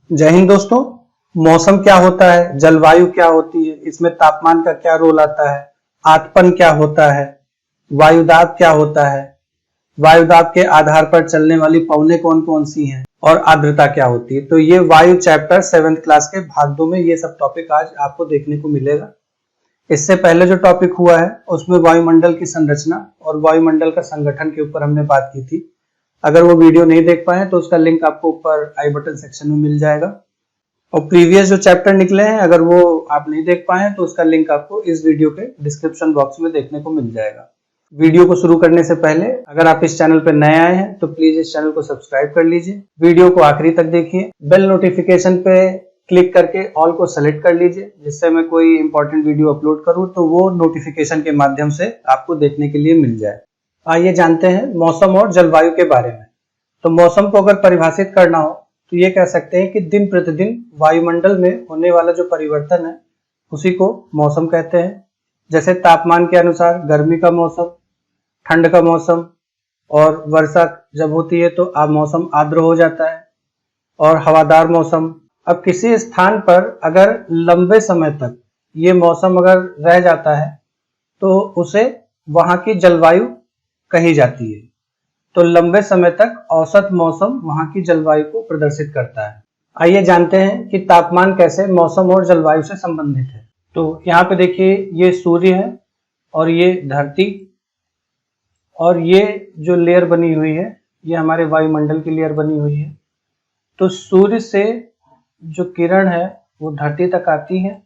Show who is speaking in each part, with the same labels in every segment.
Speaker 1: जय हिंद दोस्तों। मौसम क्या होता है, जलवायु क्या होती है, इसमें तापमान का क्या रोल आता है, आतपन क्या होता है, वायुदाब क्या होता है, वायुदाब के आधार पर चलने वाली पवनें कौन कौन सी हैं और आर्द्रता क्या होती है। तो ये वायु चैप्टर 7th क्लास के भाग 2 में ये सब टॉपिक आज आपको देखने को मिलेगा। इससे पहले जो टॉपिक हुआ है उसमें वायुमंडल की संरचना और वायुमंडल का संगठन के ऊपर हमने बात की थी। अगर वो वीडियो नहीं देख पाए तो उसका लिंक आपको ऊपर आई बटन सेक्शन में मिल जाएगा। और प्रीवियस जो चैप्टर निकले हैं अगर वो आप नहीं देख पाए तो उसका लिंक आपको इस वीडियो के डिस्क्रिप्शन बॉक्स में देखने को मिल जाएगा। वीडियो को शुरू करने से पहले अगर आप इस चैनल पर नए आए हैं तो प्लीज इस चैनल को सब्सक्राइब कर लीजिए, वीडियो को आखिरी तक देखिए, बेल नोटिफिकेशन पे क्लिक करके ऑल को सेलेक्ट कर लीजिए, जिससे मैं कोई इंपॉर्टेंट वीडियो अपलोड करूं तो वो नोटिफिकेशन के माध्यम से आपको देखने के लिए मिल जाए। आइए जानते हैं मौसम और जलवायु के बारे में। तो मौसम को अगर परिभाषित करना हो तो ये कह सकते हैं कि दिन प्रतिदिन वायुमंडल में होने वाला जो परिवर्तन है उसी को मौसम कहते हैं। जैसे तापमान के अनुसार गर्मी का मौसम, ठंड का मौसम और वर्षा जब होती है तो मौसम आर्द्र हो जाता है और हवादार मौसम। अब किसी स्थान पर अगर लंबे समय तक ये मौसम अगर रह जाता है तो उसे वहां की जलवायु कही जाती है। तो लंबे समय तक औसत मौसम वहां की जलवायु को प्रदर्शित करता है। आइए जानते हैं कि तापमान कैसे मौसम और जलवायु से संबंधित है। तो यहाँ पे देखिए ये सूर्य है और ये धरती और ये जो लेयर बनी हुई है ये हमारे वायुमंडल की लेयर बनी हुई है। तो सूर्य से जो किरण है वो धरती तक आती है।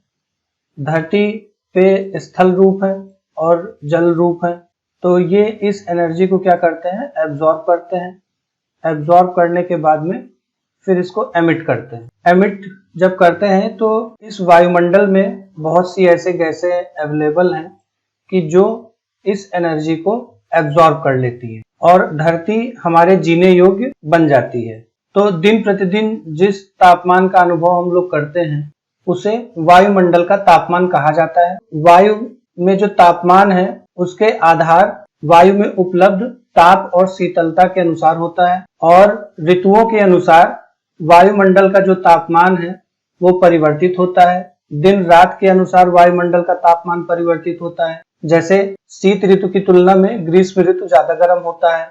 Speaker 1: धरती पे स्थल रूप है और जल रूप है। तो ये इस एनर्जी को क्या करते हैं, एब्जॉर्ब करते हैं। एब्जॉर्ब करने के बाद में फिर इसको एमिट करते हैं। एमिट जब करते हैं तो इस वायुमंडल में बहुत सी ऐसे गैसें अवेलेबल हैं कि जो इस एनर्जी को एब्जॉर्ब कर लेती है और धरती हमारे जीने योग्य बन जाती है। तो दिन प्रतिदिन जिस तापमान का अनुभव हम लोग करते हैं उसे वायुमंडल का तापमान कहा जाता है। वायु में जो तापमान है उसके आधार वायु में उपलब्ध ताप और शीतलता के अनुसार होता है और ऋतुओं के अनुसार वायुमंडल का जो तापमान है वो परिवर्तित होता है। दिन रात के अनुसार वायुमंडल का तापमान परिवर्तित होता है। जैसे शीत ऋतु की तुलना में ग्रीष्म ऋतु ज्यादा गर्म होता है।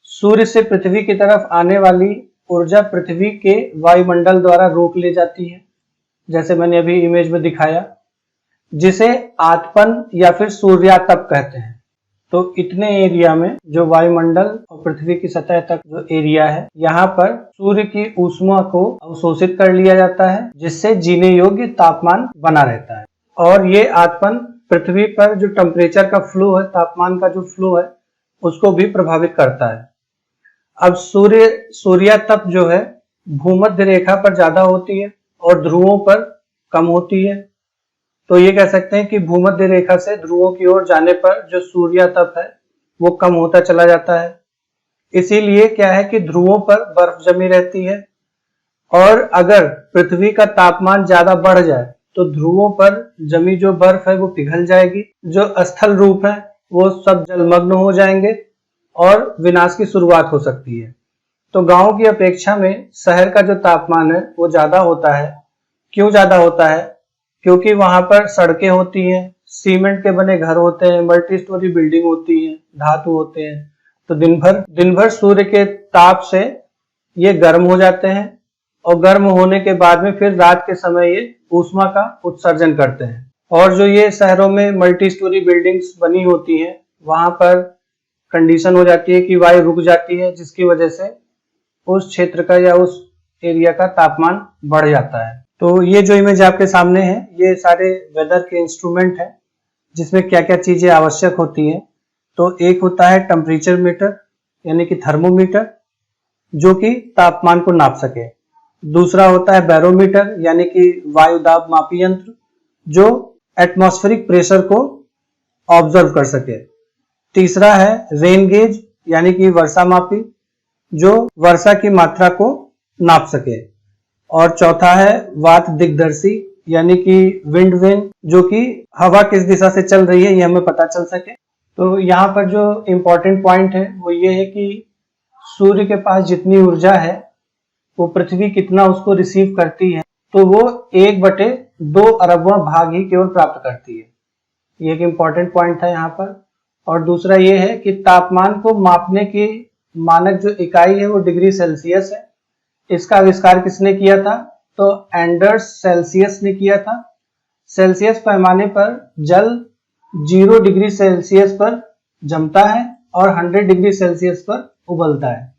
Speaker 1: सूर्य से पृथ्वी की तरफ आने वाली ऊर्जा पृथ्वी के वायुमंडल द्वारा रोक ले जाती है, जैसे मैंने अभी इमेज में दिखाया, जिसे आतपन या फिर सूर्यातप कहते हैं। तो इतने एरिया में जो वायुमंडल और पृथ्वी की सतह तक जो एरिया है यहाँ पर सूर्य की ऊष्मा को अवशोषित कर लिया जाता है, जिससे जीने योग्य तापमान बना रहता है। और ये आतपन पृथ्वी पर जो टेम्परेचर का फ्लो है, तापमान का जो फ्लो है, उसको भी प्रभावित करता है। अब सूर्यातप जो है भूमध्य रेखा पर ज्यादा होती है और ध्रुवों पर कम होती है। तो ये कह सकते हैं कि भूमध्य रेखा से ध्रुवों की ओर जाने पर जो सूर्यातप है वो कम होता चला जाता है। इसीलिए क्या है कि ध्रुवों पर बर्फ जमी रहती है और अगर पृथ्वी का तापमान ज्यादा बढ़ जाए तो ध्रुवों पर जमी जो बर्फ है वो पिघल जाएगी। जो स्थल रूप है वो सब जलमग्न हो जाएंगे और विनाश की शुरुआत हो सकती है। तो गांव की अपेक्षा में शहर का जो तापमान है वो ज्यादा होता है। क्यों ज्यादा होता है? क्योंकि वहां पर सड़कें होती हैं, सीमेंट के बने घर होते हैं, मल्टी स्टोरी बिल्डिंग होती है, धातु होते हैं। तो दिन भर सूर्य के ताप से ये गर्म हो जाते हैं और गर्म होने के बाद में फिर रात के समय ये ऊष्मा का उत्सर्जन करते हैं। और जो ये शहरों में मल्टी स्टोरी बिल्डिंग्स बनी होती हैं वहां पर कंडीशन हो जाती है कि वायु रुक जाती है, जिसकी वजह से उस क्षेत्र का या उस एरिया का तापमान बढ़ जाता है। तो ये जो इमेज आपके सामने है ये सारे वेदर के इंस्ट्रूमेंट हैं जिसमें क्या क्या चीजें आवश्यक होती हैं। तो एक होता है टेम्परेचर मीटर यानी कि थर्मोमीटर जो कि तापमान को नाप सके। दूसरा होता है बैरोमीटर यानी कि वायुदाब मापी यंत्र जो एटमॉस्फेरिक प्रेशर को ऑब्जर्व कर सके। तीसरा है रेन गेज यानी कि वर्षा मापी जो वर्षा की मात्रा को नाप सके। और चौथा है वात दिग्दर्शी यानी कि विंड वेन जो कि हवा किस दिशा से चल रही है ये हमें पता चल सके। तो यहाँ पर जो इम्पोर्टेंट पॉइंट है वो ये है कि सूर्य के पास जितनी ऊर्जा है वो पृथ्वी कितना उसको रिसीव करती है, तो वो 1/2 अरबवां भाग ही केवल प्राप्त करती है। ये एक इम्पॉर्टेंट पॉइंट था यहाँ पर। और दूसरा ये है कि तापमान को मापने की मानक जो इकाई है वो डिग्री सेल्सियस है। इसका आविष्कार किसने किया था? तो एंडर्स सेल्सियस ने किया था। सेल्सियस पैमाने पर जल 0 डिग्री सेल्सियस पर जमता है और 100 डिग्री सेल्सियस पर उबलता है।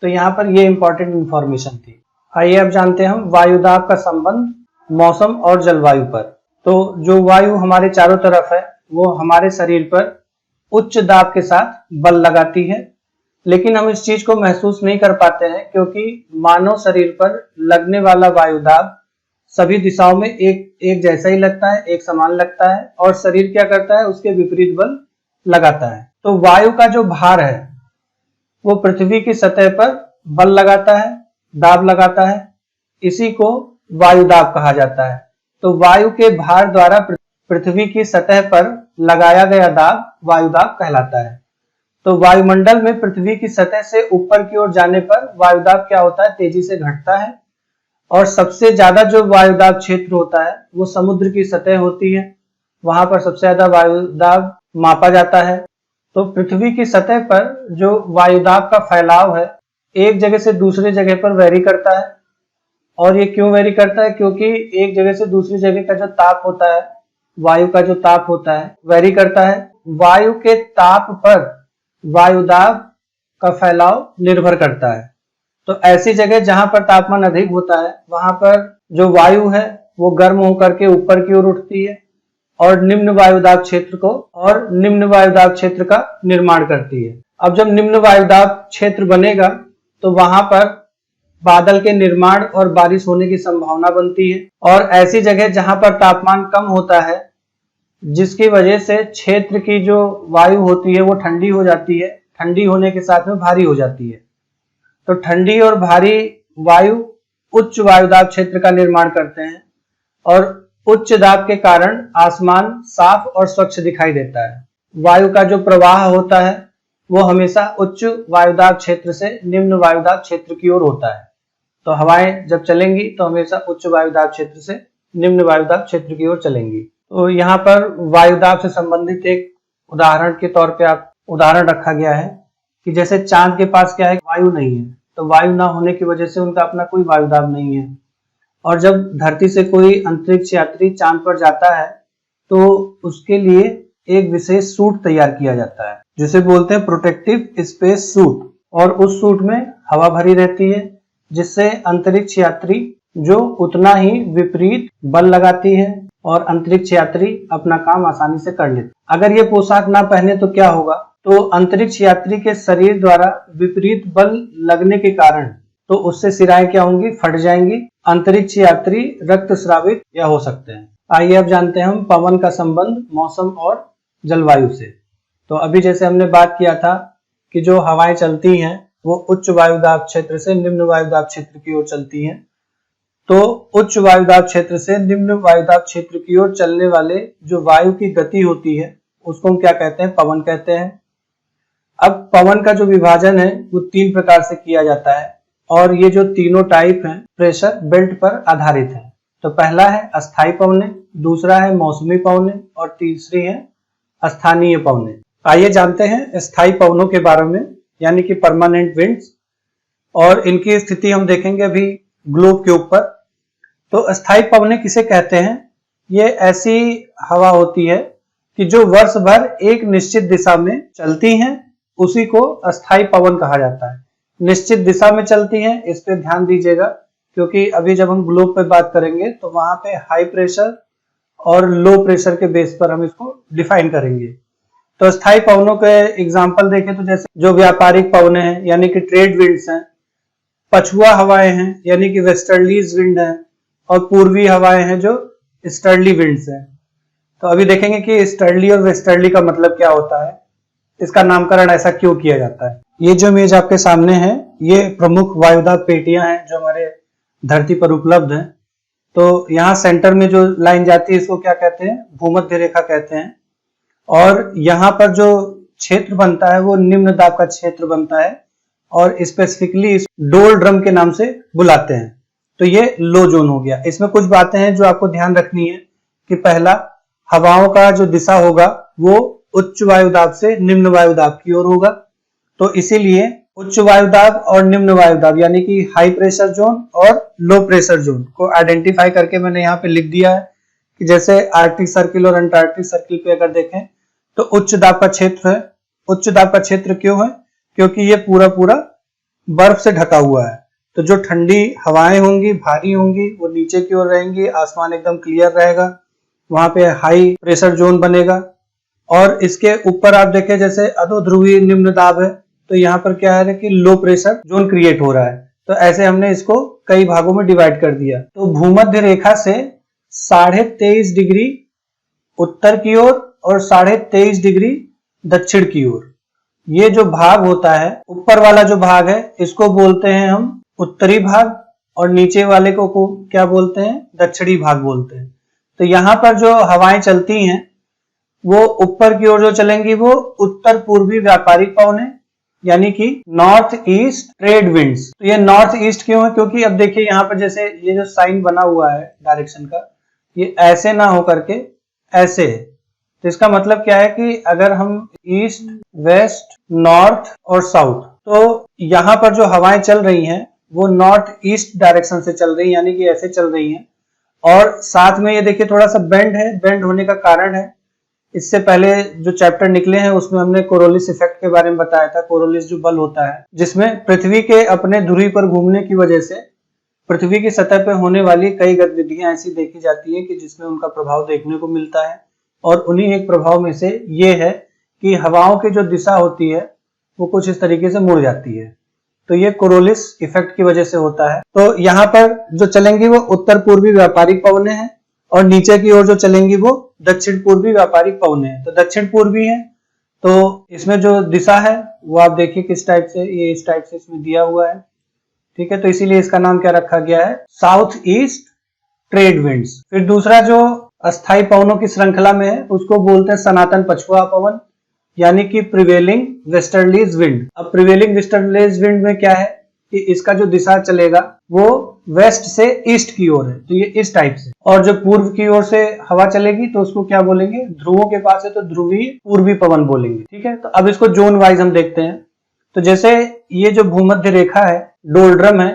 Speaker 1: तो यहाँ पर ये इंपॉर्टेंट इंफॉर्मेशन थी। आइए अब जानते हैं हम वायुदाब का संबंध मौसम और जलवायु पर। तो जो वायु हमारे चारों तरफ है वो हमारे शरीर पर उच्च दाब के साथ बल लगाती है, लेकिन हम इस चीज को महसूस नहीं कर पाते हैं क्योंकि मानव शरीर पर लगने वाला वायुदाब सभी दिशाओं में एक जैसा ही लगता है, एक समान लगता है, और शरीर क्या करता है? उसके विपरीत बल लगाता है। तो वायु का जो भार है वो पृथ्वी की सतह पर बल लगाता है, दाब लगाता है। इसी को वायुदाब कहा जाता है। तो वायु के भार द्वारा पृथ्वी की सतह पर लगाया गया दाब वायुदाब कहलाता है। तो वायुमंडल में पृथ्वी की सतह से ऊपर की ओर जाने पर वायुदाब क्या होता है? तेजी से घटता है। और सबसे ज्यादा जो वायुदाब क्षेत्र होता है वो समुद्र की सतह होती है, वहां पर सबसे ज्यादा वायुदाब मापा जाता है। तो पृथ्वी की सतह पर जो वायुदाब का फैलाव है एक जगह से दूसरी जगह पर वेरी करता है। और ये क्यों वेरी करता है? क्योंकि एक जगह से दूसरी जगह का जो ताप होता है, वायु का जो ताप होता है, वेरी करता है। वायु के ताप पर वायुदाब का फैलाव निर्भर करता है। तो ऐसी जगह जहां पर तापमान अधिक होता है वहां पर जो वायु है वो गर्म होकर के ऊपर की ओर उठती है और निम्न वायुदाब क्षेत्र का निर्माण करती है। अब जब निम्न वायुदाब क्षेत्र बनेगा तो वहां पर बादल के निर्माण और बारिश होने की संभावना बनती है। और ऐसी जगह जहां पर तापमान कम होता है जिसकी वजह से क्षेत्र की जो वायु होती है वो ठंडी हो जाती है, ठंडी होने के साथ में भारी हो जाती है। तो ठंडी और भारी वायु उच्च वायुदाब क्षेत्र का निर्माण करते हैं और उच्च दाब के कारण आसमान साफ और स्वच्छ दिखाई देता है। वायु का जो प्रवाह होता है वो हमेशा उच्च वायुदाब क्षेत्र से निम्न वायुदाब क्षेत्र की ओर होता है। तो हवाएं जब चलेंगी तो हमेशा उच्च वायुदाब क्षेत्र से निम्न वायुदाब क्षेत्र की ओर चलेंगी। तो यहाँ पर वायुदाब से संबंधित एक उदाहरण के तौर पे आप उदाहरण रखा गया है कि जैसे चांद के पास क्या है? वायु नहीं है। तो वायु ना होने की वजह से उनका अपना कोई वायुदाब नहीं है। और जब धरती से कोई अंतरिक्ष यात्री चांद पर जाता है तो उसके लिए एक विशेष सूट तैयार किया जाता है जिसे बोलते हैं प्रोटेक्टिव स्पेस सूट। और उस सूट में हवा भरी रहती है जिससे अंतरिक्ष यात्री जो उतना ही विपरीत बल लगाती है और अंतरिक्ष यात्री अपना काम आसानी से कर लेते। अगर ये पोशाक ना पहने तो क्या होगा? तो अंतरिक्ष यात्री के शरीर द्वारा विपरीत बल लगने के कारण तो उससे सिराएं क्या होंगी? फट जाएंगी। अंतरिक्ष यात्री रक्तस्रावित या हो सकते हैं। आइए अब जानते हैं हम पवन का संबंध मौसम और जलवायु से। तो अभी जैसे हमने बात किया था कि जो हवाएं चलती हैं वो उच्च वायुदाब क्षेत्र से निम्न वायुदाब क्षेत्र की ओर चलती हैं। तो उच्च वायुदाब क्षेत्र से निम्न वायुदाब क्षेत्र की ओर चलने वाले जो वायु की गति होती है उसको हम क्या कहते हैं? पवन कहते हैं। अब पवन का जो विभाजन है वो 3 प्रकार से किया जाता है और ये जो तीनों टाइप हैं प्रेशर बेल्ट पर आधारित है। तो पहला है अस्थायी पवनें, दूसरा है मौसमी पवनें और तीसरी है स्थानीय पवनें। आइए जानते हैं स्थायी पवनों के बारे में, यानी कि परमानेंट विंड्स, और इनकी स्थिति हम देखेंगे अभी ग्लोब के ऊपर। तो अस्थायी पवनें किसे कहते हैं? ये ऐसी हवा होती है कि जो वर्ष भर एक निश्चित दिशा में चलती हैं, उसी को अस्थायी पवन कहा जाता है। निश्चित दिशा में चलती हैं, इस पे ध्यान दीजिएगा क्योंकि अभी जब हम ग्लोब पे बात करेंगे तो वहां पे हाई प्रेशर और लो प्रेशर के बेस पर हम इसको डिफाइन करेंगे। तो स्थायी पवनों के एग्जांपल देखें तो जैसे जो व्यापारिक पवनें हैं यानी कि ट्रेड विंड्स हैं, पछुआ हवाएं हैं यानी कि वेस्टर्लीज विंड है, और पूर्वी हवाएं हैं जो ईस्टर्ली विंड्स हैं। तो अभी देखेंगे कि ईस्टर्ली और वेस्टर्ली का मतलब क्या होता है, इसका नामकरण ऐसा क्यों किया जाता है। ये जो इमेज आपके सामने है ये प्रमुख वायुदाब पेटियां हैं जो हमारे धरती पर उपलब्ध हैं। तो यहाँ सेंटर में जो लाइन जाती है इसको क्या कहते हैं? भूमध्य रेखा कहते हैं। और यहाँ पर जो क्षेत्र बनता है वो निम्न दाब का क्षेत्र बनता है और स्पेसिफिकली डोल ड्रम के नाम से बुलाते हैं। तो ये लो जोन हो गया। इसमें कुछ बातें हैं जो आपको ध्यान रखनी है कि पहला, हवाओं का जो दिशा होगा वो उच्च वायुदाब से निम्न वायुदाब की ओर होगा। तो इसीलिए उच्च वायुदाब और निम्न वायुदाब यानी कि हाई प्रेशर जोन और लो प्रेशर जोन को आइडेंटिफाई करके मैंने यहाँ पे लिख दिया है कि जैसे आर्कटिक सर्किल और अंटार्कटिक सर्किल पे अगर देखें तो उच्च दाब का क्षेत्र है। उच्च दाब का क्षेत्र क्यों है? क्योंकि ये पूरा पूरा बर्फ से ढका हुआ है। तो जो ठंडी हवाएं होंगी, भारी होंगी, वो नीचे की ओर रहेंगी, आसमान एकदम क्लियर रहेगा, वहां पे हाई प्रेशर जोन बनेगा। और इसके ऊपर आप देखें जैसे अधोध्रुवीय निम्न दाब है, तो यहाँ पर क्या है कि लो प्रेशर जोन क्रिएट हो रहा है। तो ऐसे हमने इसको कई भागों में डिवाइड कर दिया। तो भूमध्य रेखा से 23.5 डिग्री उत्तर की ओर और 23.5 डिग्री दक्षिण की ओर, ये जो भाग होता है, ऊपर वाला जो भाग है इसको बोलते हैं हम उत्तरी भाग, और नीचे वाले को क्या बोलते हैं? दक्षिणी भाग बोलते हैं। तो यहाँ पर जो हवाएं चलती हैं वो ऊपर की ओर जो चलेंगी वो उत्तर पूर्वी व्यापारिक पवन है, यानी कि नॉर्थ ईस्ट ट्रेड विंड्स। तो ये नॉर्थ ईस्ट क्यों है? क्योंकि अब देखिए यहाँ पर जैसे ये जो साइन बना हुआ है डायरेक्शन का, ये ऐसे ना हो करके ऐसे है। तो इसका मतलब क्या है कि अगर हम ईस्ट, वेस्ट, नॉर्थ और साउथ, तो यहाँ पर जो हवाएं चल रही हैं वो नॉर्थ ईस्ट डायरेक्शन से चल रही हैं, यानी कि ऐसे चल रही हैं। और साथ में ये देखिए थोड़ा सा बेंड है। बेंड होने का कारण है, इससे पहले जो चैप्टर निकले हैं उसमें हमने कोरोलिस इफेक्ट के बारे में बताया था। कोरोलिस जो बल होता है जिसमें पृथ्वी के अपने धुरी पर घूमने की वजह से पृथ्वी की सतह पर होने वाली कई गतिविधियां ऐसी देखी जाती हैं कि जिसमें उनका प्रभाव देखने को मिलता है। और उन्हीं एक प्रभाव में से ये है कि हवाओं की जो दिशा होती है वो कुछ इस तरीके से मुड़ जाती है। तो ये कोरोलिस इफेक्ट की वजह से होता है। तो यहाँ पर जो चलेंगी वो उत्तर पूर्वी व्यापारिक पवनें हैं और नीचे की ओर जो चलेंगी वो दक्षिण पूर्वी व्यापारिक पवनें हैं। तो दक्षिण पूर्वी है, तो इसमें जो दिशा है वो आप देखिए किस टाइप से, ये इस टाइप से इसमें दिया हुआ है, ठीक है। तो इसीलिए इसका नाम क्या रखा गया है? South east trade winds. फिर दूसरा जो अस्थायी पवनों की श्रृंखला में है उसको बोलते हैं सनातन पछुआ पवन, यानी कि प्रिवेलिंग वेस्टर्लीज विंड। अब प्रिवेलिंग वेस्टर्लीज विंड में क्या है कि इसका जो दिशा चलेगा वो वेस्ट से ईस्ट की ओर है, तो ये इस टाइप से। और जो पूर्व की ओर से हवा चलेगी तो उसको क्या बोलेंगे? ध्रुवों के पास है तो ध्रुवीय पूर्वी पवन बोलेंगे, ठीक है। तो अब इसको जोन वाइज हम देखते हैं। तो जैसे ये जो भूमध्य रेखा है, डोलड्रम है,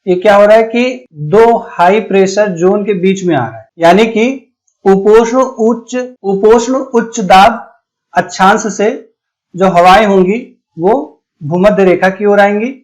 Speaker 1: ये क्या हो रहा है कि दो हाई प्रेशर जोन के बीच में आ रहा है, यानी कि उपोष्ण उच्च दाब अक्षांश से जो हवाएं होंगी वो भूमध्य रेखा की ओर आएंगी।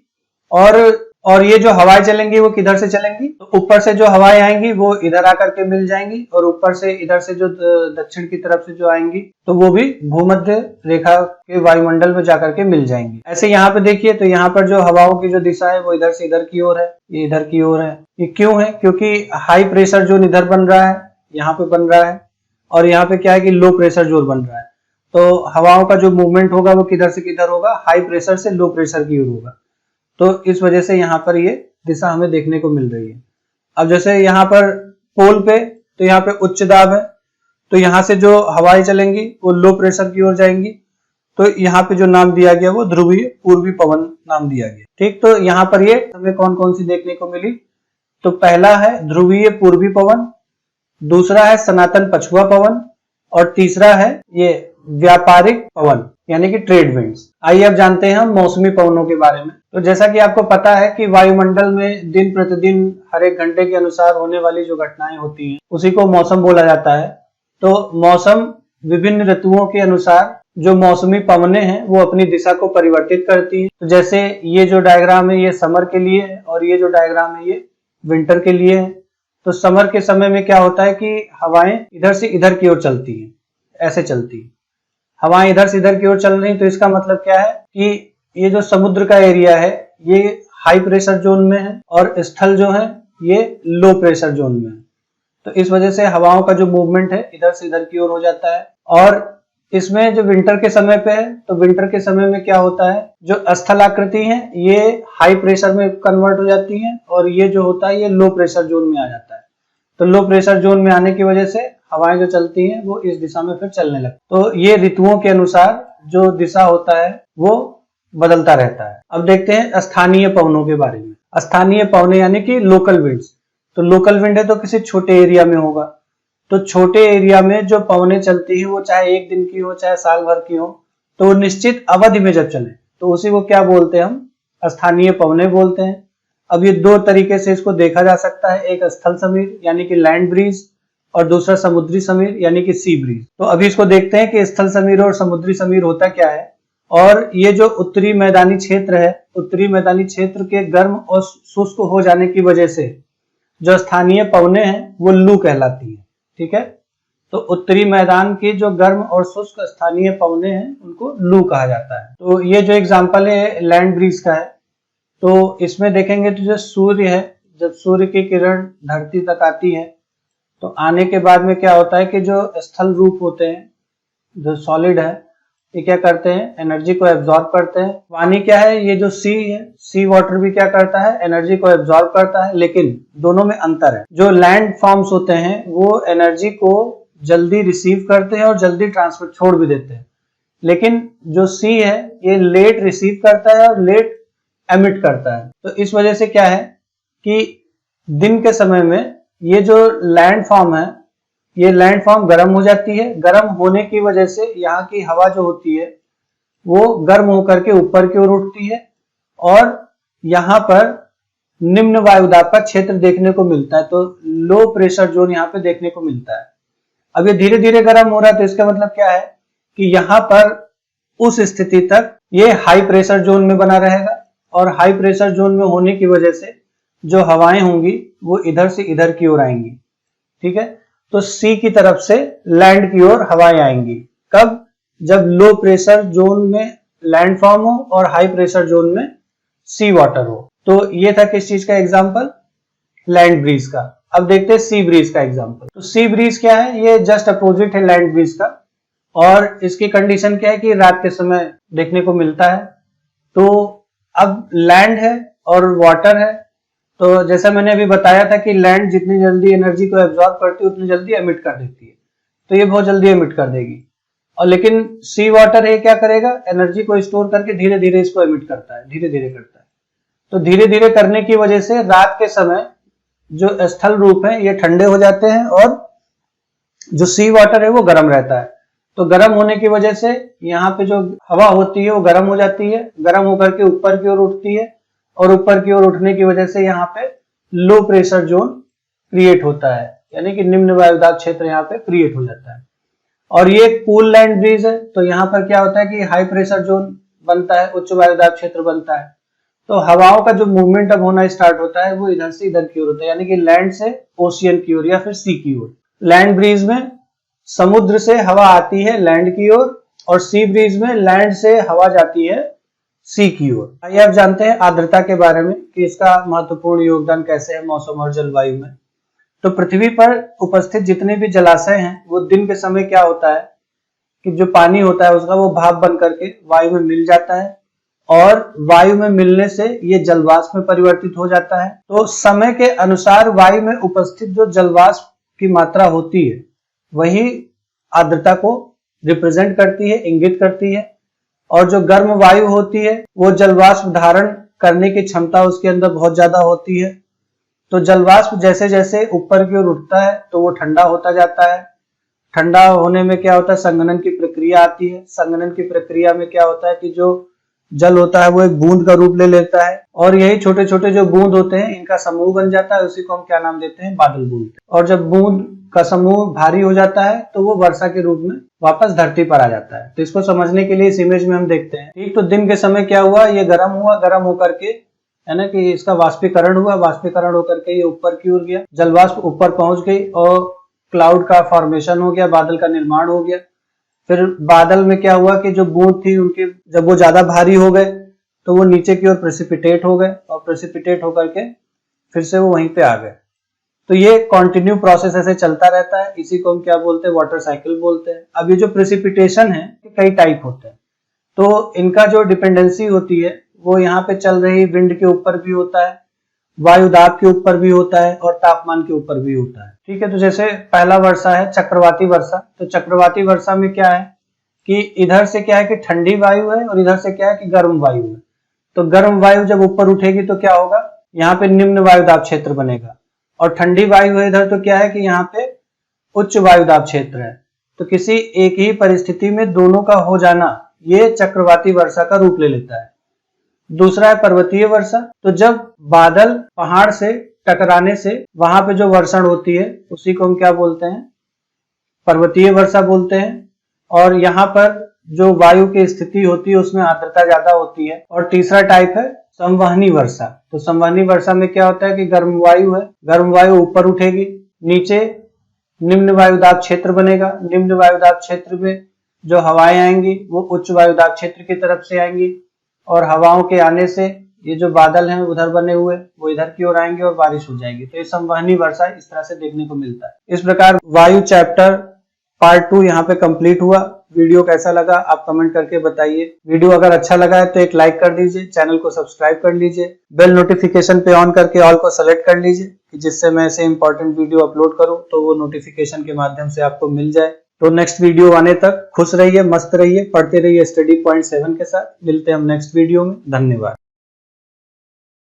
Speaker 1: और ये जो हवाएं चलेंगी वो किधर से चलेंगी? तो ऊपर से जो हवाएं आएंगी वो इधर आकर के मिल जाएंगी, और ऊपर से इधर से जो दक्षिण की तरफ से जो आएंगी तो वो भी भूमध्य रेखा के वायुमंडल में जाकर के मिल जाएंगी। ऐसे यहाँ पे देखिए, तो यहाँ पर जो हवाओं की जो दिशा है वो इधर से इधर की ओर है, ये इधर की ओर है। ये क्यों है? क्योंकि हाई प्रेशर जोन इधर बन रहा है, यहाँ पे बन रहा है, और यहाँ पे क्या है कि लो प्रेशर जोन बन रहा है। तो हवाओं का जो मूवमेंट होगा वो किधर से किधर होगा? हाई प्रेशर से लो प्रेशर की ओर होगा। तो इस वजह से यहाँ पर ये दिशा हमें देखने को मिल रही है। अब जैसे यहाँ पर पोल पे, तो यहाँ पे उच्च दाब है, तो यहाँ से जो हवाएं चलेंगी वो लो प्रेशर की ओर जाएंगी। तो यहाँ पे जो नाम दिया गया वो ध्रुवीय पूर्वी पवन नाम दिया गया, ठीक। तो यहाँ पर ये हमें कौन कौन सी देखने को मिली? तो पहला है ध्रुवीय पूर्वी पवन, दूसरा है सनातन पछुआ पवन, और तीसरा है ये व्यापारिक पवन यानी कि ट्रेड विंड्स। आइए अब जानते हैं हम मौसमी पवनों के बारे में। तो जैसा कि आपको पता है कि वायुमंडल में दिन प्रतिदिन हर एक घंटे के अनुसार होने वाली जो घटनाएं होती हैं उसी को मौसम बोला जाता है। तो मौसम विभिन्न ऋतुओं के अनुसार जो मौसमी पवनें हैं वो अपनी दिशा को परिवर्तित करती हैं। तो जैसे ये जो डायग्राम है ये समर के लिए है, और ये जो डायग्राम है ये विंटर के लिए है। तो समर के समय में क्या होता है कि हवाएं इधर से इधर की ओर चलती हैं, ऐसे चलती है हवाएं इधर से इधर की ओर चल रही। तो इसका मतलब क्या है कि ये जो समुद्र का एरिया है ये हाई प्रेशर जोन में है, और स्थल जो है ये लो प्रेशर जोन में है। तो इस वजह से हवाओं का जो मूवमेंट है इधर से इधर की ओर हो जाता है। और इसमें जो विंटर के समय पे है, तो विंटर के समय में क्या होता है, जो स्थलाकृति है ये हाई प्रेशर में कन्वर्ट हो जाती है, और ये जो होता है ये लो प्रेशर जोन में आ जाता है। तो लो प्रेशर जोन में आने की वजह से हवाएं जो चलती हैं वो इस दिशा में फिर चलने लगती। तो ये ऋतुओं के अनुसार जो दिशा होता है वो बदलता रहता है। अब देखते हैं स्थानीय पवनों के बारे में। स्थानीय पवने यानी कि लोकल विंड्स। तो लोकल विंड है तो किसी छोटे एरिया में होगा, तो छोटे एरिया में जो पवने चलती है वो चाहे एक दिन की हो चाहे साल भर की हो, तो निश्चित अवधि में जब चले तो उसी को क्या बोलते हैं, हम स्थानीय पवने बोलते हैं। अब ये दो तरीके से इसको देखा जा सकता है, एक स्थल समीर यानी कि लैंड ब्रीज और दूसरा समुद्री समीर यानी कि सी ब्रीज। तो अभी इसको देखते हैं कि स्थल समीर और समुद्री समीर होता क्या है। और ये जो उत्तरी मैदानी क्षेत्र है, उत्तरी मैदानी क्षेत्र के गर्म और शुष्क हो जाने की वजह से जो स्थानीय पवने हैं वो लू कहलाती है। ठीक है, तो उत्तरी मैदान के जो गर्म और शुष्क स्थानीय पवने हैं उनको लू कहा जाता है। तो ये जो एग्जांपल है लैंड ब्रीज का है, तो इसमें देखेंगे तो जो सूर्य है, जब सूर्य की किरण धरती तक आती है तो आने के बाद में क्या होता है कि जो स्थल रूप होते हैं, जो सॉलिड है, ये क्या करते हैं, एनर्जी को एब्जॉर्ब करते हैं। पानी क्या है, ये जो सी है, सी वाटर भी क्या करता है, एनर्जी को एब्जॉर्ब करता है, लेकिन दोनों में अंतर है। जो लैंड फॉर्म्स होते हैं वो एनर्जी को जल्दी रिसीव करते हैं और जल्दी ट्रांसफर छोड़ भी देते हैं, लेकिन जो सी है ये लेट रिसीव करता है और लेट एमिट करता है। तो इस वजह से क्या है कि दिन के समय में ये जो लैंड फॉर्म है, ये लैंड फॉर्म गर्म हो जाती है। गर्म होने की वजह से यहाँ की हवा जो होती है वो गर्म होकर के ऊपर की ओर उठती है और यहाँ पर निम्न वायुदाब का क्षेत्र देखने को मिलता है, तो लो प्रेशर जोन यहाँ पे देखने को मिलता है। अब ये धीरे धीरे गर्म हो रहा है, तो इसका मतलब क्या है कि यहाँ पर उस स्थिति तक ये हाई प्रेशर जोन में बना रहेगा और हाई प्रेशर जोन में होने की वजह से जो हवाएं होंगी वो इधर से इधर की ओर आएंगी। ठीक है, तो सी की तरफ से लैंड की ओर हवाएं आएंगी। कब? जब लो प्रेशर जोन में लैंड फॉर्म हो और हाई प्रेशर जोन में सी वाटर हो। तो ये था किस चीज का एग्जांपल, लैंड ब्रीज का। अब देखते हैं सी ब्रीज का एग्जांपल। तो सी ब्रीज क्या है, ये जस्ट अपोजिट है लैंड ब्रीज का और इसकी कंडीशन क्या है कि रात के समय देखने को मिलता है। तो अब लैंड है और वाटर है, तो जैसा मैंने अभी बताया था कि लैंड जितनी जल्दी एनर्जी को एब्जॉर्ब करती है उतनी जल्दी एमिट कर देती है, तो ये बहुत जल्दी एमिट कर देगी। और लेकिन सी वाटर है क्या करेगा, एनर्जी को स्टोर करके धीरे धीरे इसको एमिट करता है, धीरे धीरे करता है। तो धीरे धीरे करने की वजह से रात के समय जो स्थल रूप है ये ठंडे हो जाते हैं और जो सी वाटर है वो गर्म रहता है। तो गर्म होने की वजह से यहाँ पे जो हवा होती है वो गर्म हो जाती है, गर्म होकर के ऊपर की ओर उठती है और ऊपर की ओर उठने की वजह से यहाँ पे लो प्रेशर जोन क्रिएट होता है, यानी कि निम्न वायुदाब क्षेत्र यहाँ पे क्रिएट हो जाता है। और ये कूल लैंड ब्रीज है, तो यहाँ पर क्या होता है कि हाई प्रेशर जोन बनता है, उच्च वायुदाब क्षेत्र बनता है। तो हवाओं का जो मूवमेंट अब होना स्टार्ट होता है वो इधर से इधर की ओर होता है, यानी कि लैंड से ओशियन की ओर या फिर सी की ओर। लैंड ब्रीज में समुद्र से हवा आती है लैंड की ओर और सी ब्रीज में लैंड से हवा जाती है सी की ओर। आइए अब जानते हैं आर्द्रता के बारे में कि इसका महत्वपूर्ण योगदान कैसे है मौसम और जलवायु में। तो पृथ्वी पर उपस्थित जितने भी जलाशय हैं वो दिन के समय क्या होता है कि जो पानी होता है उसका वो भाप बन करके वायु में मिल जाता है और वायु में मिलने से ये जलवाष्प में परिवर्तित हो जाता है। तो समय के अनुसार वायु में उपस्थित जो जलवाष्प की मात्रा होती है वही आर्द्रता को रिप्रेजेंट करती है, इंगित करती है। और जो गर्म वायु होती है वो जलवाष्प धारण करने की क्षमता उसके अंदर बहुत ज्यादा होती है। तो जलवाष्प जैसे जैसे ऊपर की ओर उठता है तो वो ठंडा होता जाता है। ठंडा होने में क्या होता है, संघनन की प्रक्रिया आती है। संघनन की प्रक्रिया में क्या होता है कि जो जल होता है वो एक बूंद का रूप ले लेता है और यही छोटे छोटे जो बूंद होते हैं इनका समूह बन जाता है, उसी को हम क्या नाम देते हैं, बादल बूंद। और जब बूंद का समूह भारी हो जाता है तो वो वर्षा के रूप में वापस धरती पर आ जाता है। तो इसको समझने के लिए इस इमेज में हम देखते हैं। ठीक, तो दिन के समय क्या हुआ, ये गर्म हुआ, गर्म होकर के है ना कि इसका वाष्पीकरण हुआ, वाष्पीकरण होकर के ये ऊपर की ओर गया, जलवाष्प ऊपर पहुंच गई और क्लाउड का फॉर्मेशन हो गया, बादल का निर्माण हो गया। फिर बादल में क्या हुआ कि जो बूंद थी उनके जब वो ज्यादा भारी हो गए तो वो नीचे की ओर प्रेसिपिटेट हो गए और प्रेसिपिटेट होकर के फिर से वो वहीं पे आ गए। तो ये कंटिन्यू प्रोसेस ऐसे चलता रहता है, इसी को हम क्या बोलते हैं, वाटर साइकिल बोलते हैं। अब ये जो प्रेसिपिटेशन है कई टाइप होते हैं, तो इनका जो डिपेंडेंसी होती है वो यहाँ पे चल रही विंड के ऊपर भी होता है, वायुदाब के ऊपर भी होता है और तापमान के ऊपर भी होता है। ठीक है, तो जैसे पहला वर्षा है चक्रवाती वर्षा। तो चक्रवाती वर्षा में क्या है कि इधर से क्या है कि ठंडी वायु है और इधर से क्या है कि गर्म वायु है। तो गर्म वायु जब ऊपर उठेगी तो क्या होगा, यहाँ पे निम्न वायुदाब क्षेत्र बनेगा, और ठंडी वायु है इधर तो क्या है कि यहाँ पे उच्च वायुदाब क्षेत्र है। तो किसी एक ही परिस्थिति में दोनों का हो जाना ये चक्रवाती वर्षा का रूप ले लेता है। दूसरा है पर्वतीय वर्षा। तो जब बादल पहाड़ से टकराने से वहां पे जो वर्षण होती है उसी को हम क्या बोलते हैं, पर्वतीय वर्षा बोलते हैं। और यहाँ पर जो वायु की स्थिति होती है उसमें आर्द्रता ज्यादा होती है। और तीसरा टाइप है संवहनी वर्षा। तो संवहनी वर्षा में क्या होता है कि गर्म वायु है, गर्म वायु ऊपर उठेगी, नीचे निम्न वायुदाब क्षेत्र बनेगा, निम्न वायुदाब क्षेत्र में जो हवाएं आएंगी वो उच्च वायुदाब क्षेत्र की तरफ से आएंगी, और हवाओं के आने से ये जो बादल हैं उधर बने हुए वो इधर की ओर आएंगे और बारिश हो जाएगी। तो ये संवहनी वर्षा इस तरह से देखने को मिलता है। इस प्रकार वायु चैप्टर पार्ट 2 यहाँ पे कंप्लीट हुआ। वीडियो कैसा लगा आप कमेंट करके बताइए। वीडियो अगर अच्छा लगा है तो एक लाइक कर दीजिए, चैनल को सब्सक्राइब कर लीजिए, बेल नोटिफिकेशन पे ऑन करके ऑल को सेलेक्ट कर लीजिए कि जिससे मैं ऐसे इंपॉर्टेंट वीडियो अपलोड करूं तो वो नोटिफिकेशन के माध्यम से आपको मिल जाए। तो नेक्स्ट वीडियो आने तक खुश रहिए, मस्त रहिए, पढ़ते रहिए स्टडी पॉइंट 7 के साथ। मिलते हैं हम नेक्स्ट वीडियो में। धन्यवाद।